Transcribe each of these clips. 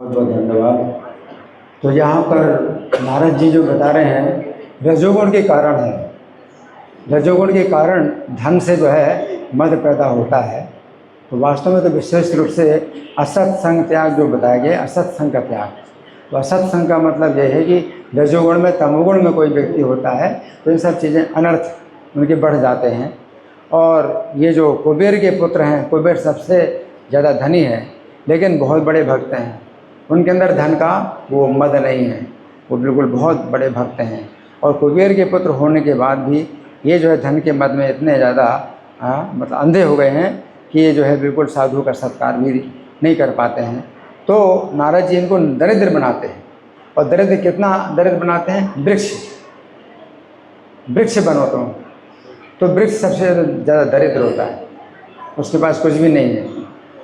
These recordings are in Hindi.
बहुत बहुत धन्यवाद। तो यहाँ पर नारद जी जो बता रहे हैं रजोगुण के कारण है। रजोगुण के कारण धन से जो है मद पैदा होता है। तो वास्तव में तो विशेष रूप से असत संग त्याग जो बताया गया, असत संग का त्याग। तो असत संग का मतलब यह है कि रजोगुण में तमोगुण में कोई व्यक्ति होता है तो इन सब चीज़ें अनर्थ उनके बढ़ जाते हैं। और ये जो कुबेर के पुत्र हैं, कुबेर सबसे ज़्यादा धनी है लेकिन बहुत बड़े भक्त हैं। उनके अंदर धन का वो मद नहीं है, वो बिल्कुल बहुत बड़े भक्त हैं। और कुबेर के पुत्र होने के बाद भी ये जो है धन के मद में इतने ज़्यादा मतलब अंधे हो गए हैं कि ये जो है बिल्कुल साधु का सत्कार भी नहीं कर पाते हैं। तो नारद जी इनको दरिद्र बनाते हैं। और दरिद्र कितना दरिद्र बनाते हैं? वृक्ष बनो तुम। तो वृक्ष सबसे ज़्यादा दरिद्र होता है, उसके पास कुछ भी नहीं है।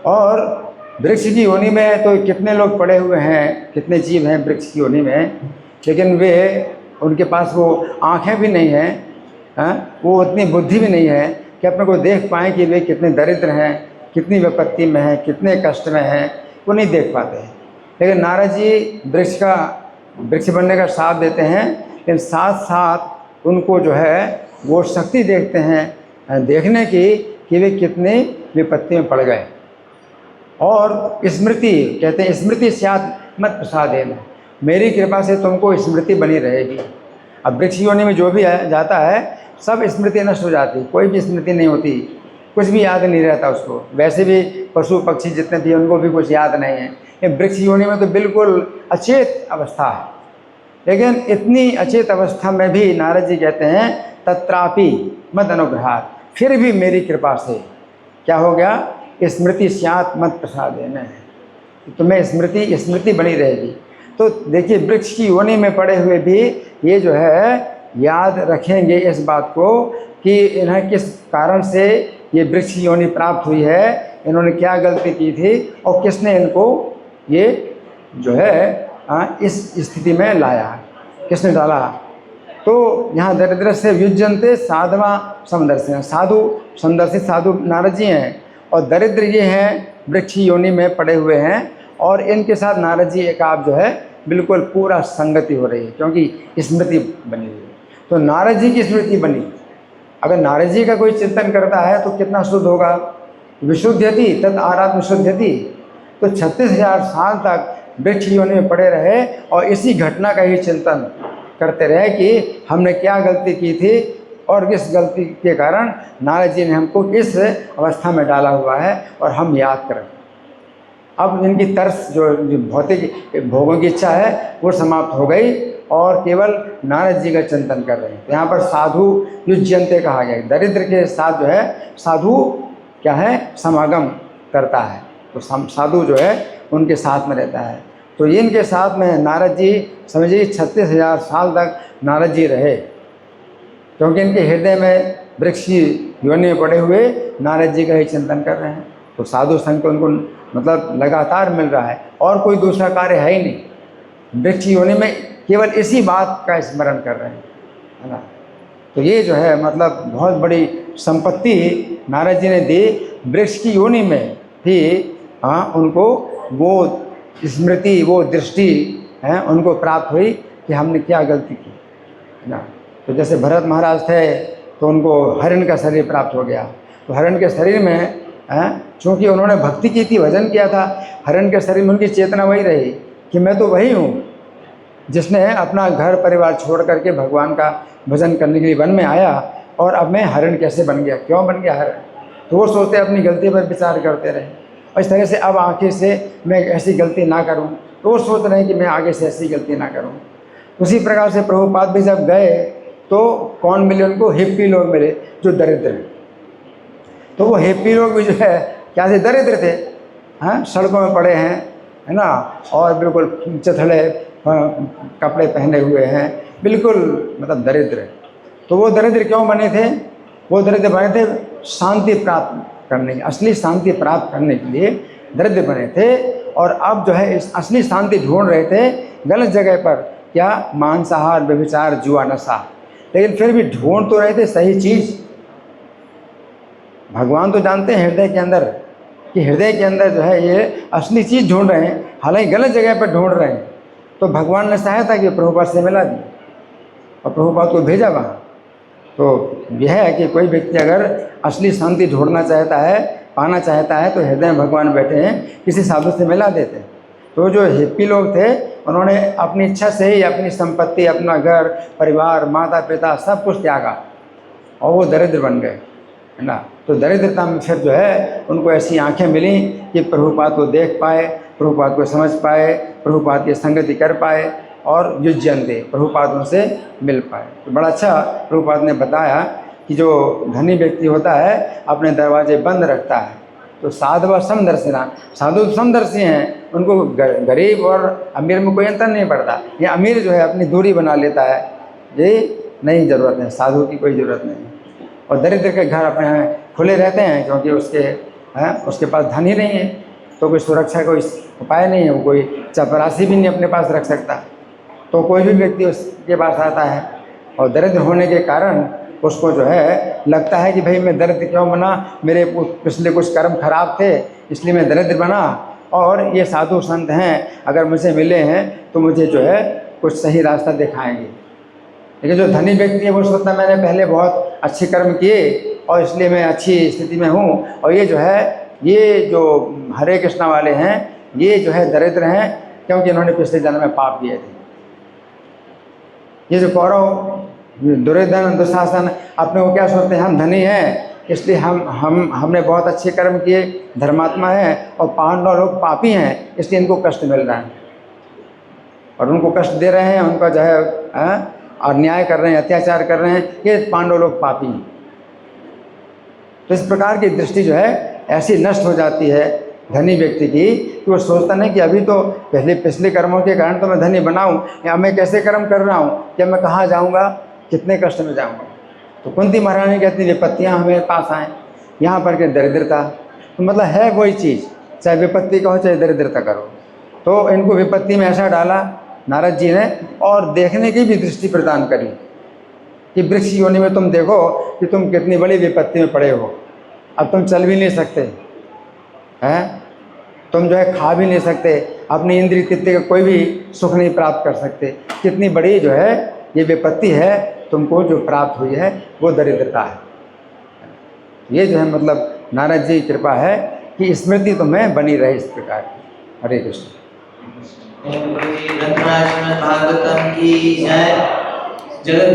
और वृक्ष की योनि में तो कितने लोग पड़े हुए हैं, कितने जीव हैं वृक्ष की योनि में, लेकिन वे उनके पास वो आँखें भी नहीं हैं, वो उतनी बुद्धि भी नहीं है कि अपने को देख पाएँ कि वे कितने दरिद्र हैं, कितनी विपत्ति में हैं, कितने कष्ट में हैं, वो नहीं देख पाते हैं। लेकिन नारद जी वृक्ष बनने का साथ देते हैं, लेकिन साथ साथ उनको जो है वो शक्ति देखते हैं देखने की कि वे कितने विपत्ति में पड़ गए। और स्मृति कहते हैं, स्मृति स्यात् मत प्रसादेन, मेरी कृपा से तुमको स्मृति बनी रहेगी। अब वृक्ष योनि में जो भी जाता है सब स्मृति नष्ट हो जाती, कोई भी स्मृति नहीं होती, कुछ भी याद नहीं रहता उसको। वैसे भी पशु पक्षी जितने भी उनको भी कुछ याद नहीं है। ये वृक्ष योनि में तो बिल्कुल अचेत अवस्था है। लेकिन इतनी अचेत अवस्था में भी नारद जी कहते हैं तत्रापि मद अनुग्रहात्, फिर भी मेरी कृपा से क्या हो गया? स्मृति स्यात् मत प्रसादेन, तुम्हें स्मृति बनी रहेगी। तो देखिए वृक्ष की योनि में पड़े हुए भी ये जो है याद रखेंगे इस बात को कि इन्हें किस कारण से ये वृक्ष की योनि प्राप्त हुई है, इन्होंने क्या गलती की थी और किसने इनको ये जो है इस स्थिति में लाया, किसने डाला। तो यहाँ दरिद्र से युज्यन्ते साधवा समदर्शिन, साधु समदर्शित साधु नारद जी हैं। और दरिद्र ये हैं वृक्ष योनि में पड़े हुए हैं और इनके साथ नारद जी एक आप जो है बिल्कुल पूरा संगति हो रही है, क्योंकि स्मृति बनी हुई है। तो नारद जी की स्मृति बनी। अगर नारद जी का कोई चिंतन करता है तो कितना शुद्ध होगा? विशुद्ध्यति तत् आरात विशुद्ध्यति। तो 36,000 साल तक वृक्ष योनि में पड़े रहे और इसी घटना का ही चिंतन करते रहे कि हमने क्या गलती की थी और किस गलती के कारण नारद जी ने हमको किस अवस्था में डाला हुआ है और हम याद करें। अब इनकी तरस जो भौतिक भोगों की इच्छा है वो समाप्त हो गई और केवल नारद जी का चिंतन कर रहे हैं। तो यहाँ पर साधु युज्यन्ते कहा गया, दरिद्र के साथ जो है साधु क्या है? समागम करता है। तो साधु जो है उनके साथ में रहता है। तो इनके साथ में नारद जी समझिए 36,000 साल तक नारद जी रहे, क्योंकि इनके हृदय में वृक्ष की योनि में पड़े हुए नारद जी का ही चिंतन कर रहे हैं। तो साधु संग को उनको मतलब लगातार मिल रहा है और कोई दूसरा कार्य है ही नहीं। वृक्ष की योनि में केवल इसी बात का स्मरण कर रहे हैं, है ना। तो ये जो है मतलब बहुत बड़ी संपत्ति नारद जी ने दी। वृक्ष की योनि में भी उनको वो स्मृति, वो दृष्टि है उनको प्राप्त हुई कि हमने क्या गलती की, है ना। तो जैसे भरत महाराज थे तो उनको हरिण का शरीर प्राप्त हो गया। तो हरिण के शरीर में चूँकि उन्होंने भक्ति की थी, भजन किया था, हरिण के शरीर में उनकी चेतना वही रही कि मैं तो वही हूँ जिसने अपना घर परिवार छोड़ करके भगवान का भजन करने के लिए वन में आया और अब मैं हरिण कैसे बन गया, क्यों बन गया हरिण। तो वो सोचते अपनी गलती पर विचार करते रहे और इस तरह से अब आगे से मैं ऐसी गलती ना करूं। तो वो सोच रहे हैं कि मैं आगे से ऐसी गलती ना करूं। उसी प्रकार से प्रभुपाद भी जब गए तो कौन मिले उनको? हिप्पी लोग मिले जो दरिद्र हैं। तो वो हिप्पी लोग भी जो है क्या से दरिद्र थे, सड़कों में पड़े हैं, है ना, और बिल्कुल चथड़े कपड़े पहने हुए हैं, बिल्कुल मतलब दरिद्र। तो वो दरिद्र क्यों बने थे? वो दरिद्र बने थे शांति प्राप्त करने, असली शांति प्राप्त करने के लिए दरिद्र बने थे। और अब जो है इस असली शांति ढूंढ रहे थे गलत जगह पर, क्या? मांसाहार, व्यभिचार, जुआ, नशा। लेकिन फिर भी ढूंढ तो रहे थे सही चीज़। भगवान तो जानते हैं हृदय के अंदर कि हृदय के अंदर जो है ये असली चीज़ ढूंढ रहे हैं, हालांकि गलत जगह पर ढूंढ रहे हैं, तो भगवान ने सहायता की, प्रभुपाद से मिला दी और प्रभुपाद को भेजा वहाँ। तो यह है कि कोई व्यक्ति अगर असली शांति ढूंढना चाहता है, पाना चाहता है, तो हृदय में भगवान बैठे हैं, किसी साधु से मिला देते हैं। तो जो हिप्पी लोग थे, उन्होंने अपनी इच्छा से ही अपनी संपत्ति, अपना घर परिवार, माता पिता सब कुछ त्यागा और वो दरिद्र बन गए, है ना। तो दरिद्रता में फिर जो है उनको ऐसी आंखें मिली कि प्रभुपाद को देख पाए, प्रभुपाद को समझ पाए, प्रभुपाद की संगति कर पाए और युज्यन्ते, प्रभुपाद उनसे मिल पाए। तो बड़ा अच्छा प्रभुपाद ने बताया कि जो धनी व्यक्ति होता है अपने दरवाजे बंद रखता है, तो साधु समदर्शिना, साधु समदर्शी हैं, उनको गरीब और अमीर में कोई अंतर नहीं पड़ता। ये अमीर जो है अपनी दूरी बना लेता है, ये नहीं ज़रूरत है, साधु की कोई ज़रूरत नहीं। और दरिद्र के घर अपने खुले रहते हैं, क्योंकि उसके पास धन ही नहीं है, तो कोई सुरक्षा कोई उपाय नहीं है, वो कोई चपरासी भी नहीं अपने पास रख सकता। तो कोई भी व्यक्ति उसके पास आता है और दरिद्र होने के कारण उसको जो है लगता है कि भाई मैं दरिद्र क्यों बना, मेरे पिछले कुछ कर्म खराब थे इसलिए मैं दरिद्र बना, और ये साधु संत हैं अगर मुझे मिले हैं तो मुझे जो है कुछ सही रास्ता दिखाएंगे। लेकिन जो धनी व्यक्ति है वो सोचता मैंने पहले बहुत अच्छे कर्म किए और इसलिए मैं अच्छी स्थिति में हूँ, और ये जो है ये जो हरे कृष्णा वाले हैं ये जो है दरिद्र हैं, क्योंकि इन्होंने पिछले जन्म में पाप किए थे। ये जो कौरव, दुर्योधन, दुशासन अपने को क्या सोचते हैं, हम धनी हैं इसलिए हमने बहुत अच्छे कर्म किए, धर्मात्मा हैं, और पांडव लोग पापी हैं इसलिए इनको कष्ट मिल रहा है और उनको कष्ट दे रहे हैं, उनका जो है अन्याय कर रहे हैं, अत्याचार कर रहे हैं, ये पांडव लोग पापी हैं। तो इस प्रकार की दृष्टि जो है ऐसी नष्ट हो जाती है धनी व्यक्ति की कि वो सोचता नहीं कि अभी तो पिछले कर्मों के कारण तो मैं धनी बनाऊँ, या मैं कैसे कर्म कर रहा हूँ, क्या मैं कहाँ जाऊँगा, कितने कष्ट में जाऊँगा। तो कुंती महारानी कहती विपत्तियाँ हमें पास आएँ, यहाँ पर के दरिद्रता, तो मतलब है वही चीज़, चाहे विपत्ति कहो चाहे दरिद्रता करो। तो इनको विपत्ति में ऐसा डाला नारद जी ने, और देखने की भी दृष्टि प्रदान करी कि वृक्ष योनि में तुम देखो कि तुम कितनी बड़ी विपत्ति में पड़े हो, अब तुम चल भी नहीं सकते हैं, तुम जो है खा भी नहीं सकते, अपनी इंद्रिय तृप्ति का कोई भी सुख नहीं प्राप्त कर सकते, कितनी बड़ी जो है ये विपत्ति है तुमको जो प्राप्त हुई है, वो दरिद्रता है। ये जो है मतलब नारद जी की कृपा है कि स्मृति तुम्हें बनी रहे इस प्रकार की। हरे कृष्ण। भागवतम की जय। जगत